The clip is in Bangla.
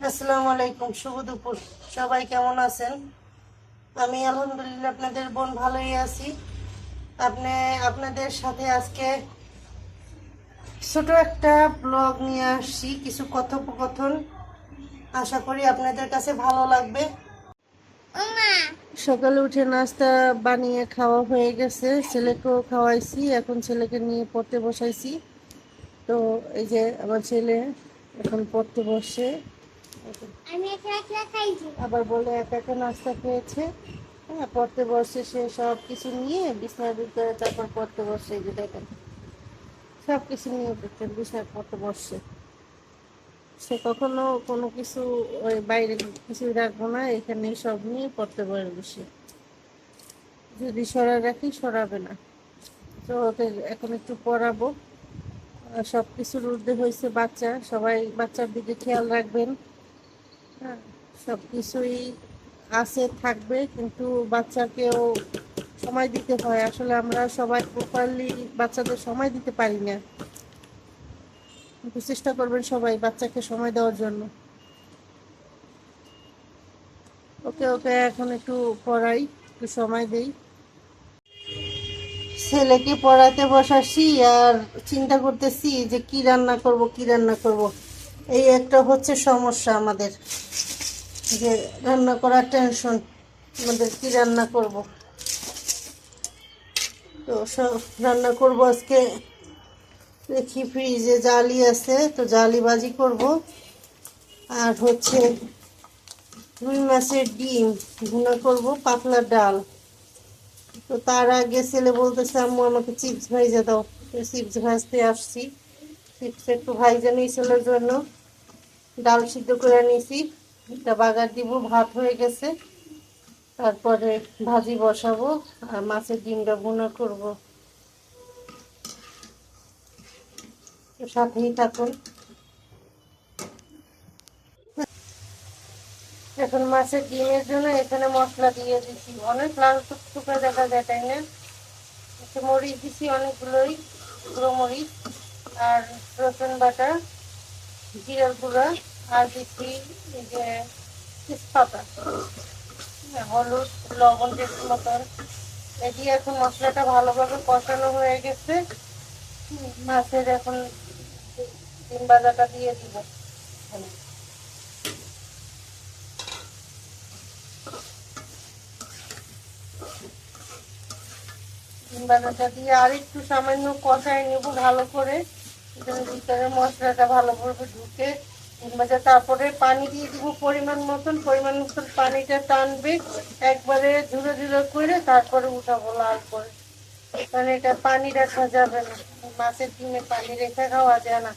আসসালামু আলাইকুম, শুভ দুপুর। সবাই কেমন আছেন? আমি আলহামদুলিল্লাহ আপনাদের বোন ভালোই আছি। আপনি আপনাদের সাথে আজকে ছোট একটা ব্লগ নিয়ে আসছি, কিছু কথোপকথন। আশা করি আপনাদের কাছে ভালো লাগবে। সকালে উঠে নাস্তা বানিয়ে খাওয়া হয়ে গেছে, ছেলেকেও খাওয়াইছি, এখন ছেলেকে নিয়ে পড়তে বসাইছি। তো এই যে আমার ছেলে এখন পড়তে বসে, আবার বলে একা একা নাস্তা খেয়েছে। হ্যাঁ, পড়তে বসে সে সব কিছু নিয়ে বিছানার ভিতরে, তারপর পড়তে বসে, এই যে দেখেন সব কিছু নিয়ে বিছানায় পড়তে বসছে। সে কখনো কোনো কিছু ওই বাইরে কিছুই রাখবো না, এখানে সব নিয়ে পড়তে বসে। যদি সরা রাখি সরাবে না। তো ওকে এখন একটু পড়াবো। সব কিছুর ঊর্ধ্বে হয়েছে বাচ্চা, সবাই বাচ্চার দিকে খেয়াল রাখবেন। হ্যাঁ, সব কিছুই আছে, থাকবে, কিন্তু বাচ্চাকেও সময় দিতে হয়। আসলে আমরা সবাই প্রপারলি বাচ্চাদের সময় দিতে পারি না, কিন্তু চেষ্টা করবেন সবাই বাচ্চাকে সময় দেওয়ার জন্য। ওকে ওকে এখন একটু পড়াই, একটু সময় দেই। ছেলেকে পড়াতে বসাচ্ছি আর চিন্তা করতেছি যে কি রান্না করব, কি রান্না করব। এই একটা হচ্ছে সমস্যা আমাদের, যে রান্না করার টেনশন, আমাদের কি রান্না করব। তো সব রান্না করব আজকে। দেখি ফ্রিজে জালি আছে, তো জালি ভাজি করব। আর হচ্ছে রুই মাছের ডিম ভুনা করব, পাতলা ডাল। তো তার আগে ছেলে বলতেছে আম্মু আমাকে চিপস ভাইজা দাও। তো চিপস ভাজতে আসছি। চিপস একটু ভাইজা নিই ছেলের জন্য। ডাল সিদ্ধ করে নিয়েছি, এটা বাগার দিব। ভাত হয়ে গেছে, তারপরে ভাজি বসাবো আর মাছের ডিমটা ভুনা করব। তো সাথেই থাকুন। এখন মাছের ডিমের জন্য এখানে মশলা দিয়ে দিচ্ছি, অনেক লাল টুকটুকে দেখা যায়, তাই না? মরিচ দিচ্ছি অনেকগুলোই, গুঁড়ো মরিচ আর রসুন বাটা, জিরার গুঁড়া, আর দিচ্ছি এই যে তেজপাতা, হলুদ, লবণ টেস্ট মতন। এটি এখন মশলাটা ভালোভাবে কষানো হয়ে গেছে। মাছের এখন ডিম ভাজাটা দিয়ে দিব। ডিম ভাজাটা দিয়ে আর একটু সামান্য কষাই নেব ভালো করে, ভিতরে মশলাটা ভালোভাবে ঢুকে ডিম ভাজা। তারপরে পানি দিয়ে দিব পরিমাণ মতন পানিটা টানবে একবারে ঝুড়ো ঝুড়ো করে, তারপরে উঠাবো লাল করে। কারণ এটা পানি রাখা যাবে না, মাছের ডিমে পানি রেখে খাওয়া যায় না।